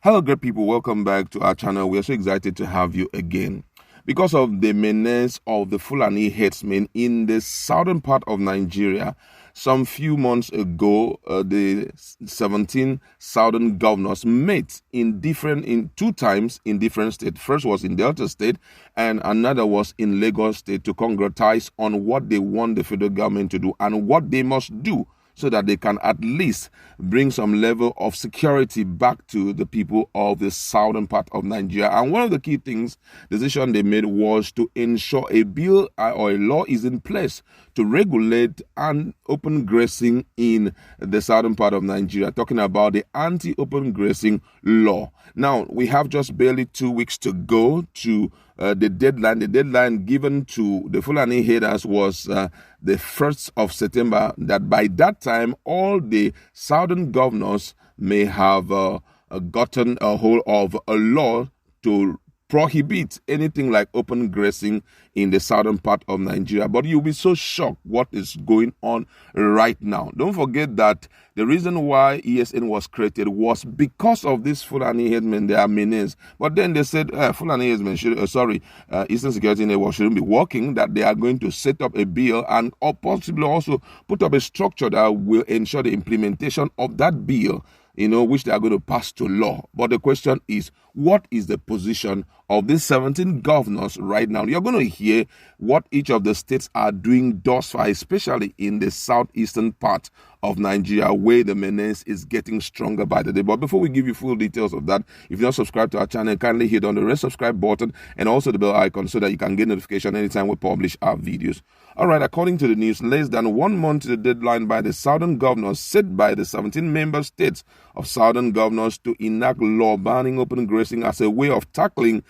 Hello, great people. Welcome back to our channel. We are so excited to have you again. Because of the menace of the Fulani Herdsmen in the southern part of Nigeria, some few months ago, the 17 southern governors met in two times in different states. First was in Delta State, and another was in Lagos State to concretize on what they want the federal government to do and what they must do so that they can at least bring some level of security back to the people of the southern part of Nigeria. And one of the key decision they made was to ensure a bill or a law is in place to regulate and open grazing in the southern part of Nigeria, talking about the anti-open grazing law. Now, we have just barely 2 weeks to go to the deadline. The deadline given to the Fulani herders was the 1st of September, that by that time, all the southern governors may have gotten a hold of a law to prohibit anything like open grazing in the southern part of Nigeria. But you'll be so shocked what is going on right now. Don't forget that the reason why ESN was created was because of this Fulani Herdsmen, their menace. But then they said Fulani Herdsmen Eastern Security Network shouldn't be working, that they are going to set up a bill and or possibly also put up a structure that will ensure the implementation of that bill, which they are going to pass to law. But the question is, what is the position of these 17 governors right now? You're going to hear what each of the states are doing thus far, especially in the southeastern part of Nigeria, where the menace is getting stronger by the day. But before we give you full details of that, if you're not subscribed to our channel, kindly hit on the red subscribe button and also the bell icon so that you can get notification anytime we publish our videos. All right, according to the news, less than 1 month to the deadline by the southern governors set by the 17 member states of southern governors to enact law banning open grazing as a way of tackling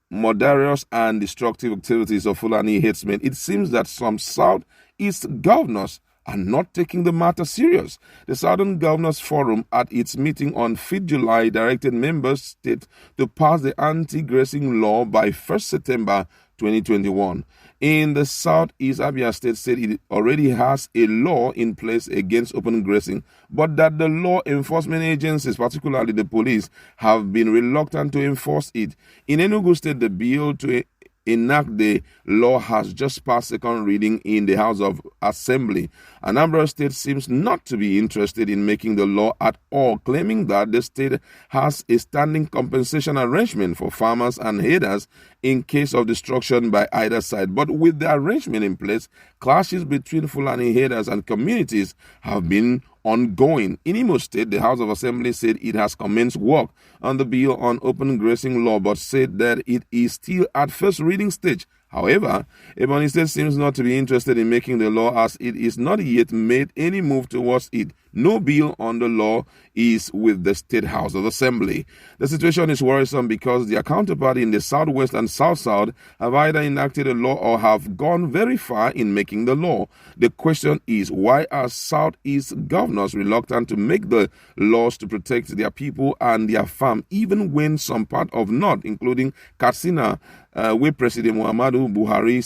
murderous and destructive activities of Fulani Herdsmen, it seems that some Southeast governors are not taking the matter serious. The Southern Governors Forum at its meeting on 5th July directed member states to pass the anti-grazing law by 1st September 2021. In the Southeast, Abia State said it already has a law in place against open grazing, but that the law enforcement agencies, particularly the police, have been reluctant to enforce it. In Enugu State, the bill to enact the law has just passed second reading in the House of Assembly. Anambra State seems not to be interested in making the law at all, claiming that the state has a standing compensation arrangement for farmers and herders in case of destruction by either side. But with the arrangement in place, clashes between Fulani herders and communities have been ongoing. In Imo State, the House of Assembly said it has commenced work on the bill on open grazing law, but said that it is still at first reading stage. However, Ebonyi State seems not to be interested in making the law as it is not yet made any move towards it. No bill on the law is with the State House of Assembly. The situation is worrisome because their counterpart in the Southwest and South-South have either enacted a law or have gone very far in making the law. The question is, why are Southeast governors reluctant to make the laws to protect their people and their farm, even when some part of North, including Katsina, where President Muhammadu Buhari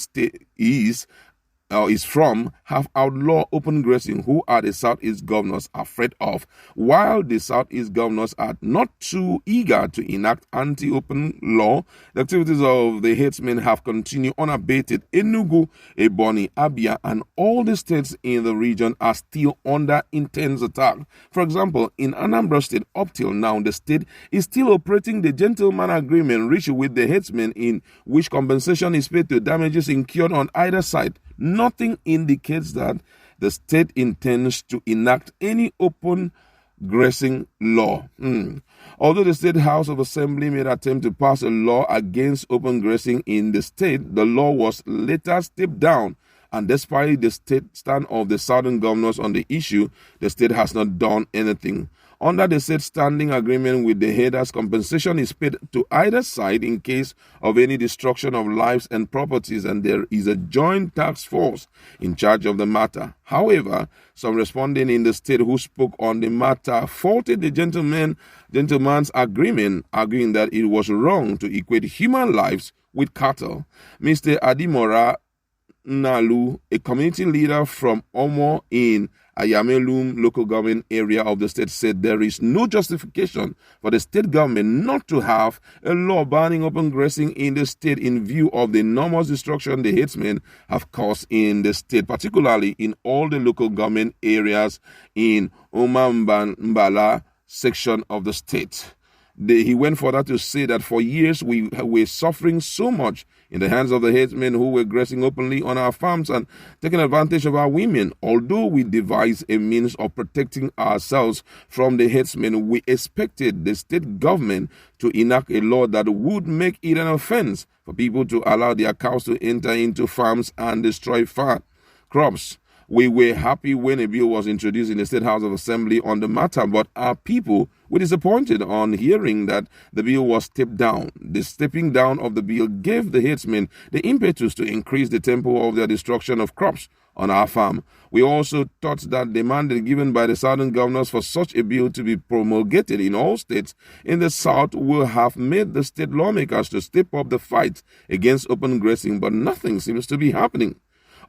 is from, have outlawed open grazing, who are the Southeast governors afraid of? While the Southeast governors are not too eager to enact anti-open law, the activities of the herdsmen have continued unabated. Enugu, Ebonyi, Abia, and all the states in the region are still under intense attack. For example, in Anambra State, up till now, the state is still operating the gentleman agreement reached with the herdsmen, in which compensation is paid to damages incurred on either side. Nothing indicates that the state intends to enact any open grazing law. Although the State House of Assembly made an attempt to pass a law against open grazing in the state, the law was later stepped down. And despite the stand of the southern governors on the issue, the state has not done anything. Under the state standing agreement with the herders, compensation is paid to either side in case of any destruction of lives and properties, and there is a joint task force in charge of the matter. However, some respondents in the state who spoke on the matter faulted the gentleman's agreement, arguing that it was wrong to equate human lives with cattle. Mr. Adimora Nalu, a community leader from Omo in Ayamelum local government area of the state said there is no justification for the state government not to have a law banning open grazing in the state in view of the enormous destruction the herdsmen have caused in the state, particularly in all the local government areas in Umambala section of the state. He went further to say that for years we were suffering so much in the hands of the herdsmen who were grazing openly on our farms and taking advantage of our women. Although we devised a means of protecting ourselves from the herdsmen, we expected the state government to enact a law that would make it an offense for people to allow their cows to enter into farms and destroy crops. We were happy when a bill was introduced in the State House of Assembly on the matter, but our people were disappointed on hearing that the bill was stepped down. The stepping down of the bill gave the herdsmen the impetus to increase the tempo of their destruction of crops on our farm. We also thought that the mandate given by the southern governors for such a bill to be promulgated in all states in the south will have made the state lawmakers to step up the fight against open grazing, but nothing seems to be happening.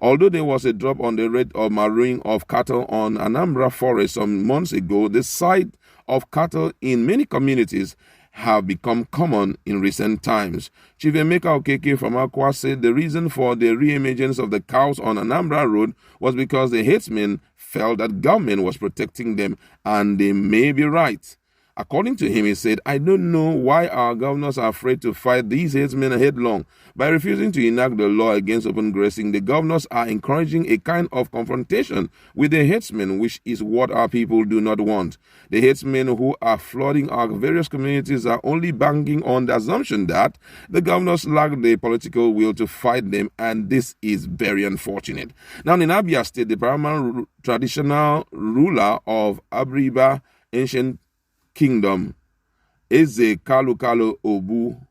Although there was a drop on the rate of marine of cattle on Anambra Forest some months ago, the sight of cattle in many communities have become common in recent times. Chief Emeka Okeke from Akwa said the reason for the re-emergence of the cows on Anambra Road was because the herdsmen felt that government was protecting them, and they may be right. According to him, he said, I don't know why our governors are afraid to fight these herdsmen headlong. By refusing to enact the law against open grazing, the governors are encouraging a kind of confrontation with the herdsmen, which is what our people do not want. The herdsmen who are flooding our various communities are only banking on the assumption that the governors lack the political will to fight them, and this is very unfortunate. Now, in Abia State, the paramount traditional ruler of Abriba, ancient Kingdom, Eze Kalu Obu,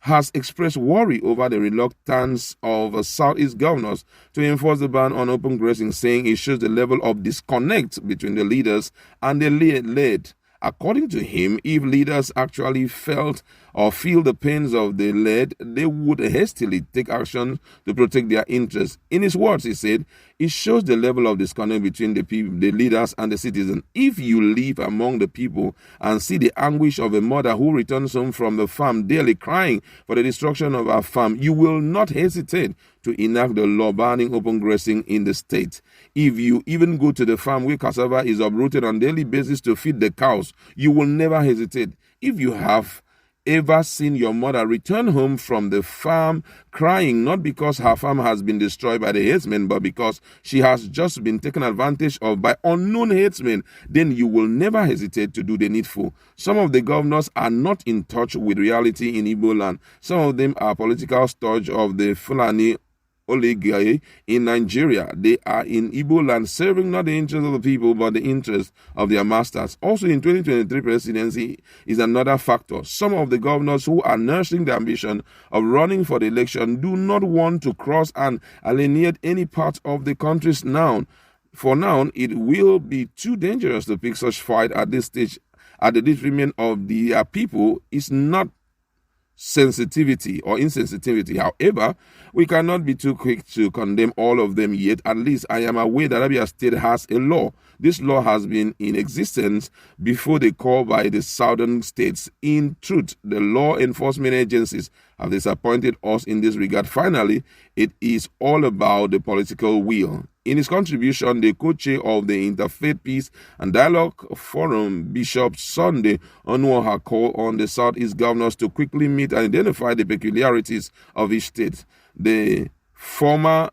has expressed worry over the reluctance of Southeast governors to enforce the ban on open grazing, saying it shows the level of disconnect between the leaders and the led. According to him, if leaders actually felt or feel the pains of the led, they would hastily take action to protect their interests. In his words, he said, it shows the level of disconnect between the leaders and the citizens. If you live among the people and see the anguish of a mother who returns home from the farm daily crying for the destruction of her farm, you will not hesitate to enact the law banning open grazing in the state. If you even go to the farm where cassava is uprooted on a daily basis to feed the cows, you will never hesitate. If you have ever seen your mother return home from the farm crying, not because her farm has been destroyed by the herdsmen, but because she has just been taken advantage of by unknown herdsmen, then you will never hesitate to do the needful. Some of the governors are not in touch with reality in Igbo land. Some of them are political stooges of the Fulani oligarchy in Nigeria. They are in Igbo land serving not the interests of the people but the interests of their masters. Also in 2023 presidency is another factor. Some of the governors who are nursing the ambition of running for the election do not want to cross and alienate any part of the country's now. For now, it will be too dangerous to pick such fight at this stage at the detriment of the people. Is not sensitivity or insensitivity. However, we cannot be too quick to condemn all of them yet. At least I am aware that Abia State has a law. This law has been in existence before the call by the southern states. In truth, the law enforcement agencies have disappointed us in this regard. Finally, it is all about the political will. In his contribution, the co-chair of the Interfaith Peace and Dialogue Forum, Bishop Sunday Onuoha, called on the Southeast governors to quickly meet and identify the peculiarities of each state. The former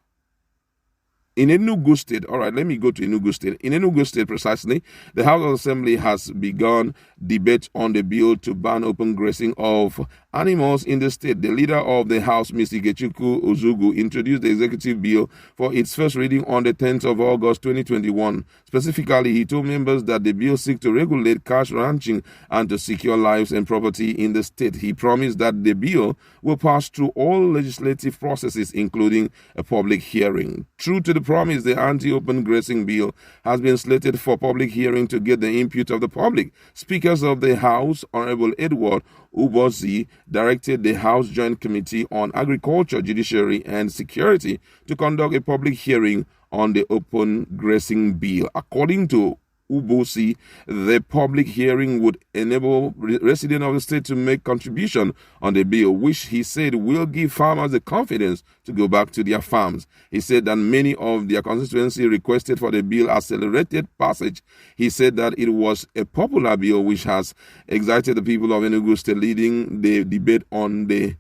in Enugu State, all right, let me go to Enugu State. In Enugu State, precisely, the House of Assembly has begun debate on the bill to ban open grazing of animals in the state. The leader of the House, Mr. Ikechukwu Ozugu, introduced the executive bill for its first reading on the 10th of August 2021. Specifically, he told members that the bill seeks to regulate cash ranching and to secure lives and property in the state. He promised that the bill will pass through all legislative processes, including a public hearing. True to the promise, the anti-open grazing bill has been slated for public hearing to get the input of the public. Speakers of the House, Honorable Edward Ubozi, directed the House Joint Committee on Agriculture, Judiciary and Security to conduct a public hearing on the open grazing bill. According to Ubosi, the public hearing would enable residents of the state to make contribution on the bill, which he said will give farmers the confidence to go back to their farms. He said that many of their constituency requested for the bill accelerated passage. He said that it was a popular bill which has excited the people of Enugu State, leading the debate on the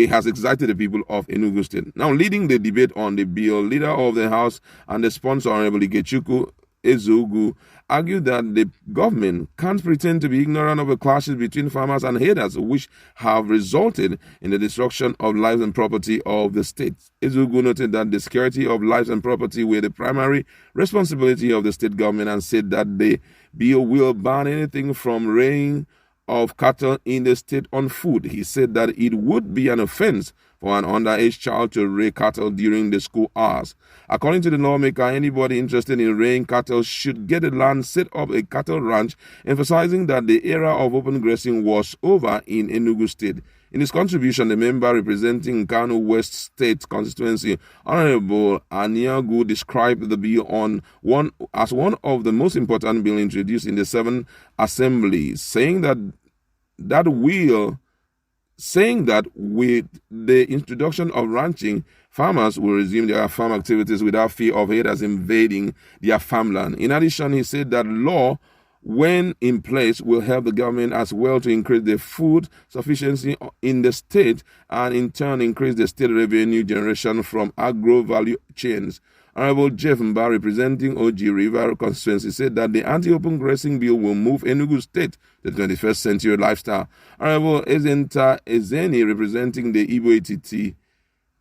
has excited the people of Enugu State. Now, leading the debate on the bill, leader of the House and the sponsor, Honorable Ikechukwu Ezogu, argued that the government can't pretend to be ignorant of the clashes between farmers and herders, which have resulted in the destruction of lives and property of the state. Ezogu noted that the security of lives and property were the primary responsibility of the state government and said that the bill will ban anything from rearing of cattle in the state on food. He said that it would be an offense for an underage child to rear cattle during the school hours. According to the lawmaker, anybody interested in rearing cattle should get a land, set up a cattle ranch, emphasizing that the era of open grazing was over in Enugu State. In his contribution, the member representing Kano West State constituency, Honorable Aniagu, described the bill as one of the most important bills introduced in the 7th Assembly, saying that with the introduction of ranching, farmers will resume their farm activities without fear of herders invading their farmland. In addition, he said that law, when in place, will help the government as well to increase the food sufficiency in the state and in turn increase the state revenue generation from agro-value chains. Honorable Jeff Mba, representing OG River constituency, said that the anti-open grazing bill will move Enugu State to the 21st century lifestyle. Honorable Ezenta Ezeni, representing the Igbo ATT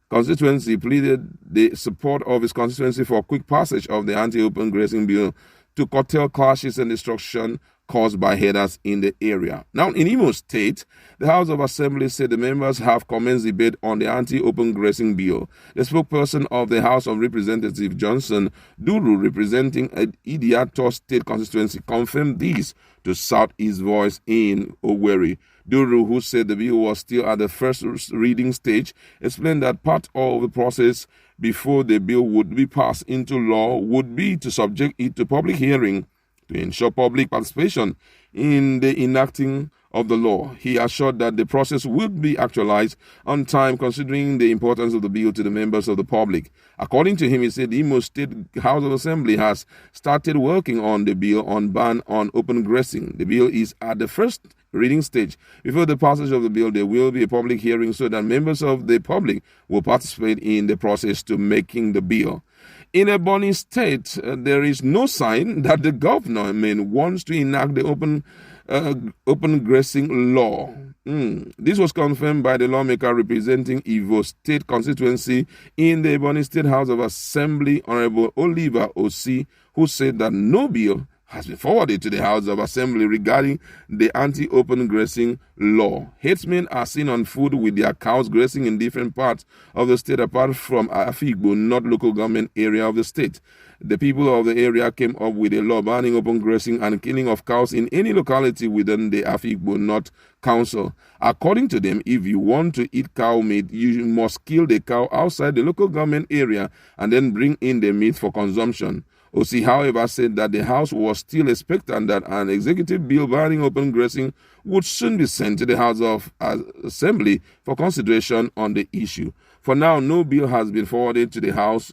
constituency, pleaded the support of his constituency for quick passage of the anti-open grazing bill to curtail clashes and destruction caused by herders in the area. Now, in Imo State, the House of Assembly said the members have commenced debate on the anti-open grazing bill. The spokesperson of the House of Representatives, Johnson Duru, representing Idiato State constituency, confirmed this to Southeast Voice in Owerri. Duru, who said the bill was still at the first reading stage, explained that part of the process before the bill would be passed into law would be to subject it to public hearing to ensure public participation in the enacting of the law. He assured that the process would be actualized on time, considering the importance of the bill to the members of the public. According to him, he said the Imo State House of Assembly has started working on the bill on ban on open grazing. The bill is at the first reading stage. Before the passage of the bill, there will be a public hearing so that members of the public will participate in the process to making the bill. In Ebonyi State, there is no sign that the government wants to enact the open grazing law. This was confirmed by the lawmaker representing Ivo State constituency in the Ebonyi State House of Assembly, Honorable Oliver Osi, who said that no bill has been forwarded to the House of Assembly regarding the anti-open grazing law. Herdsmen are seen on foot with their cows grazing in different parts of the state apart from Afikpo, not local government area of the state. The people of the area came up with a law banning open grazing and killing of cows in any locality within the Afikpo North Council. According to them, if you want to eat cow meat, you must kill the cow outside the local government area and then bring in the meat for consumption. Osi, however, said that the House was still expectant that an executive bill banning open grazing would soon be sent to the House of Assembly for consideration on the issue. For now, no bill has been forwarded to the House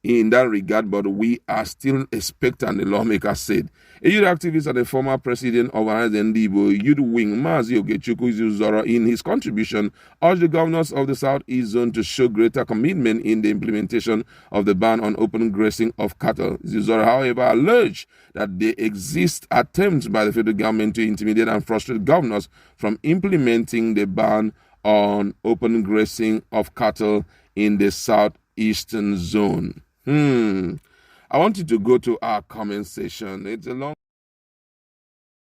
in that regard, but we are still expectant, the lawmaker said. A youth activist and the former president of Ndibo Youth Wing, Mazi Ogechukwu Zuzoro, in his contribution, urged the governors of the Southeast Zone to show greater commitment in the implementation of the ban on open grazing of cattle. Zuzoro, however, alleged that there exist attempts by the federal government to intimidate and frustrate governors from implementing the ban on open grazing of cattle in the Southeastern Zone. I want you to go to our comment section. It's a long